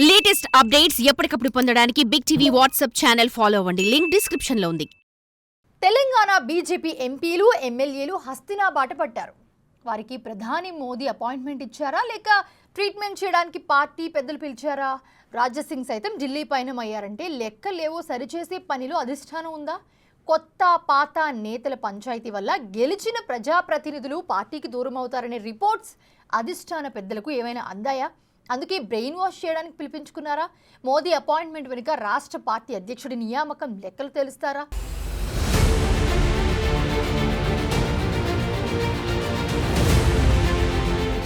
Latest updates ఎప్పటికప్పుడు పొందడానికి big TV WhatsApp channel follow అవ్వండి. లింక్ డిస్క్రిప్షన్ లో ఉంది. తెలంగాణ బీజేపీ ఎంపీలు ఎమ్మెల్యేలు హస్తినా బాట పట్టారు. వారికి ప్రధాని మోదీ అపాయింట్మెంట్ ఇచ్చారా లేక ట్రీట్మెంట్ చేయడానికి పార్టీ పెద్దలు పిలిచారా? రాజసింగ్ సైతం ఢిల్లీ పయనమయ్యారంటే లెక్కలేవో సరిచేసే పనిలో అధిష్టానం ఉందా? కొత్త పాత నేతల పంచాయతీ వల్ల గెలిచిన ప్రజాప్రతినిధులు పార్టీకి దూరం అవుతారనే రిపోర్ట్స్ అధిష్టాన పెద్దలకు ఏమైనా అందాయా? అందుకే బ్రెయిన్ వాష్ చేయడానికి పిలిపించుకున్నారా? మోదీ అపాయింట్మెంట్ వెనుక రాష్ట్ర పార్టీ అధ్యక్షుడి నియామకం లెక్కలు తెలుస్తారా?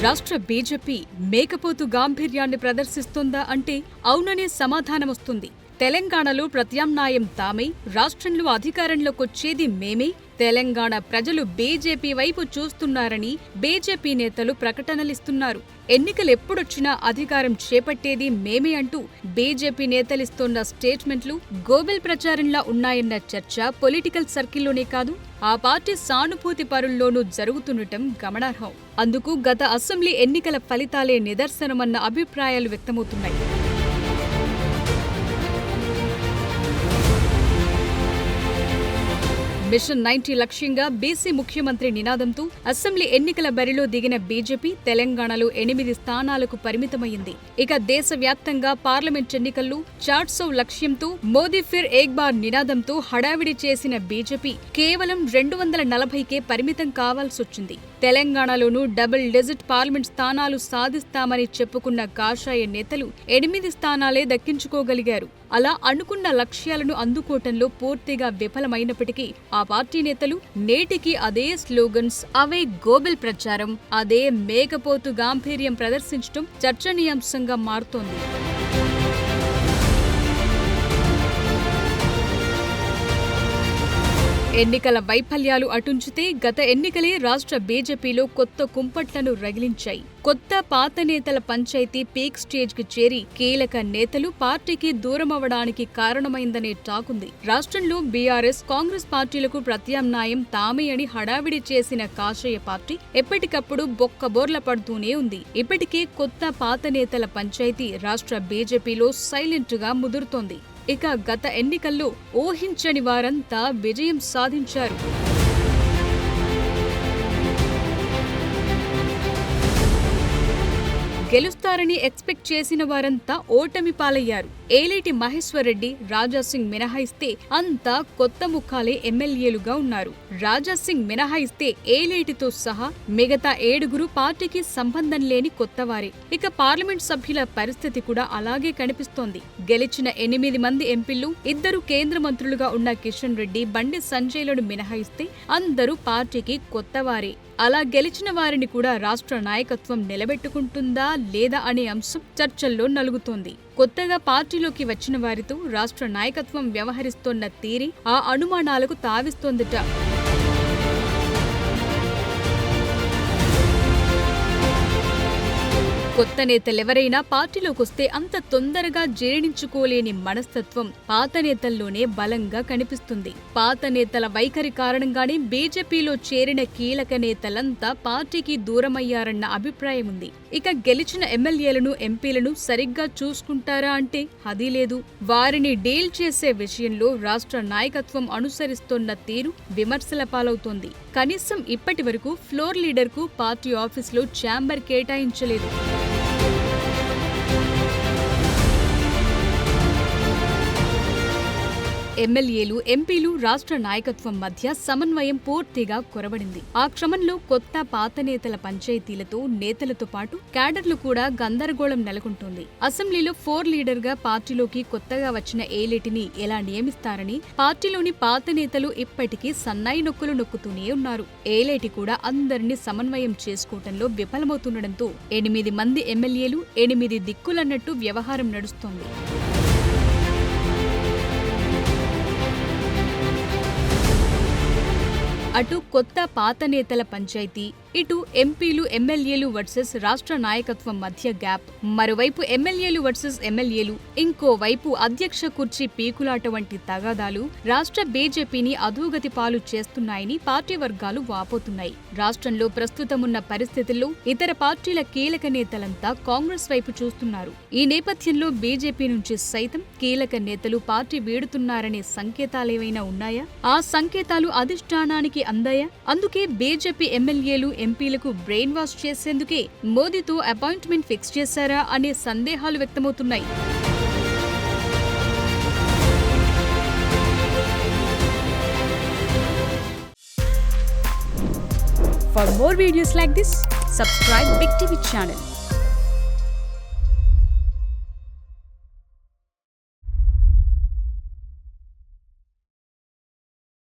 రాష్ట్ర బీజేపీ మేకపోతు గాంభీర్యాన్ని ప్రదర్శిస్తోందా అంటే అవుననే సమాధానమొస్తుంది. తెలంగాణలో ప్రత్యామ్నాయం తామే, రాష్ట్రంలో అధికారంలోకొచ్చేది మేమే, తెలంగాణ ప్రజలు బీజేపీ వైపు చూస్తున్నారని బీజేపీ నేతలు ప్రకటనలిస్తున్నారు. ఎన్నికలెప్పుడొచ్చినా అధికారం చేపట్టేది మేమే అంటూ బీజేపీ నేతలిస్తోన్న స్టేట్మెంట్లు గోబెల్ ప్రచారంలా ఉన్నాయన్న చర్చ పొలిటికల్ సర్కిల్లోనే కాదు, ఆ పార్టీ సానుభూతి పరుల్లోనూ జరుగుతుండటం గమనార్హం. అందుకు గత అసెంబ్లీ ఎన్నికల ఫలితాలే నిదర్శనమన్న అభిప్రాయాలు వ్యక్తమవుతున్నాయి. మిషన్ 90 లక్ష్యంగా బీసీ ముఖ్యమంత్రి నినాదంతో అసెంబ్లీ ఎన్నికల బరిలో దిగిన బీజేపీ తెలంగాణలో 8 స్థానాలకు పరిమితమైంది. ఇక దేశవ్యాప్తంగా పార్లమెంట్ ఎన్నికల్లో 400 లక్ష్యంతో మోదీ ఫిర్ ఏక్ బార్ నినాదంతో హడావిడి చేసిన బీజేపీ కేవలం 240కే పరిమితం కావాల్సొచ్చింది. తెలంగాణలోనూ డబుల్ డిజిట్ పార్లమెంట్ స్థానాలు సాధిస్తామని చెప్పుకున్న కాషాయ నేతలు 8 స్థానాలే దక్కించుకోగలిగారు. అలా అనుకున్న లక్ష్యాలను అందుకోవటంలో పూర్తిగా విఫలమైనప్పటికీ ఆ పార్టీ నేతలు నేటికి అదే స్లోగన్స్, అవే గోబెల్ ప్రచారం, అదే మేకపోతు గాంభీర్యం ప్రదర్శించడం చర్చనీయాంశంగా మారుతోంది. ఎన్నికల వైఫల్యాలు అటుంచితే గత ఎన్నికలే రాష్ట్ర బీజేపీలో కొత్త కుంపట్లను రగిలించాయి. కొత్త పాత నేతల పంచాయతీ పీక్ స్టేజ్కి చేరి కీలక నేతలు పార్టీకి దూరమవడానికి కారణమైందనే టాకుంది. రాష్ట్రంలో బీఆర్ఎస్, కాంగ్రెస్ పార్టీలకు ప్రత్యామ్నాయం తామే అని హడావిడి చేసిన కాషాయ పార్టీ ఎప్పటికప్పుడు బొక్కబోర్ల పడుతూనే ఉంది. ఇప్పటికే కొత్త పాత నేతల పంచాయతీ రాష్ట్ర బీజేపీలో సైలెంట్ గా ముదురుతోంది. ఇక గత ఎన్నికల్లో ఊహించని వారంతా విజయం సాధించారు. గెలుస్తారని ఎక్స్పెక్ట్ చేసిన వారంతా ఓటమి పాలయ్యారు. ఏలేటి మహేశ్వర్ రెడ్డి, రాజాసింగ్ మినహాయిస్తే అంతా కొత్త ముఖాలే ఎమ్మెల్యేలుగా ఉన్నారు. రాజాసింగ్ మినహాయిస్తే ఏలేటితో సహా మిగతా 7 పార్టీకి సంబంధం లేని కొత్తవారే. ఇక పార్లమెంట్ సభ్యుల పరిస్థితి కూడా అలాగే కనిపిస్తోంది. గెలిచిన 8 మంది ఎంపీలు, 2 కేంద్ర మంత్రులుగా ఉన్న కిషన్ రెడ్డి, బండి సంజయ్లను మినహాయిస్తే అందరూ పార్టీకి కొత్తవారే. అలా గెలిచిన వారిని కూడా రాష్ట్ర నాయకత్వం నిలబెట్టుకుంటుందా లేదా అనే అంశం చర్చల్లో నలుగుతోంది. కొత్తగా పార్టీలోకి వచ్చిన వారితో రాష్ట్ర నాయకత్వం వ్యవహరిస్తోన్న తీరే ఆ అనుమానాలకు తావిస్తోందట. కొత్త నేతలెవరైనా పార్టీలోకొస్తే అంత తొందరగా జీర్ణించుకోలేని మనస్తత్వం పాత నేతల్లోనే బలంగా కనిపిస్తుంది. పాత నేతల వైఖరి కారణంగానే బీజేపీలో చేరిన కీలక నేతలంతా పార్టీకి దూరమయ్యారన్న అభిప్రాయం ఉంది. ఇక గెలిచిన ఎమ్మెల్యేలను, ఎంపీలను సరిగ్గా చూసుకుంటారా అంటే అదీ లేదు. వారిని డీల్ చేసే విషయంలో రాష్ట్ర నాయకత్వం అనుసరిస్తోన్న తీరు విమర్శల పాలవుతోంది. కనీసం ఇప్పటి వరకు ఫ్లోర్ లీడర్కు పార్టీ ఆఫీసులో ఛాంబర్ కేటాయించలేదు. ఎమ్మెల్యేలు, ఎంపీలు, రాష్ట్ర నాయకత్వం మధ్య సమన్వయం పూర్తిగా కొరబడింది. ఆ క్రమంలో కొత్త పాత నేతల పంచాయతీలతో నేతలతో పాటు క్యాడర్లు కూడా గందరగోళం నెలకొంటోంది. అసెంబ్లీలో 4 లీడర్గా పార్టీలోకి కొత్తగా వచ్చిన ఏలేటిని ఎలా నియమిస్తారని పార్టీలోని పాత నేతలు ఇప్పటికీ సన్నాయి నొక్కులు నొక్కుతూనే ఉన్నారు. ఏలేటి కూడా అందరినీ సమన్వయం చేసుకోవటంలో విఫలమవుతుండటంతో 8 మంది ఎమ్మెల్యేలు, 8 దిక్కులన్నట్టు వ్యవహారం నడుస్తోంది. అటు కొత్త పాత నేతల పంచాయతీ, ఇటు ఎంపీలు ఎమ్మెల్యేలు వర్సెస్ రాష్ట్ర నాయకత్వం మధ్య గ్యాప్, మరోవైపు ఎమ్మెల్యేలు వర్సెస్ ఎమ్మెల్యేలు, ఇంకోవైపు అధ్యక్ష కుర్చీ పీకులాట వంటి తగాదాలు రాష్ట్ర బీజేపీని అధోగతి పాలు చేస్తున్నాయని పార్టీ వర్గాలు వాపోతున్నాయి. రాష్ట్రంలో ప్రస్తుతమున్న పరిస్థితుల్లో ఇతర పార్టీల కీలక నేతలంతా కాంగ్రెస్ వైపు చూస్తున్నారు. ఈ నేపథ్యంలో బీజేపీ నుంచి సైతం కీలక నేతలు పార్టీ వీడుతున్నారనే సంకేతాలేవైనా ఉన్నాయా? ఆ సంకేతాలు అధిష్టానానికి అందాయా? అందుకే బీజేపీ ఎమ్మెల్యేలు ఎంపీలకు బ్రెయిన్ వాష్ చేసేందుకే మోదీతో అపాయింట్మెంట్ ఫిక్స్ చేశారా అనే సందేహాలు వ్యక్తమవుతున్నాయి. For more videos like this, subscribe Big TV channel.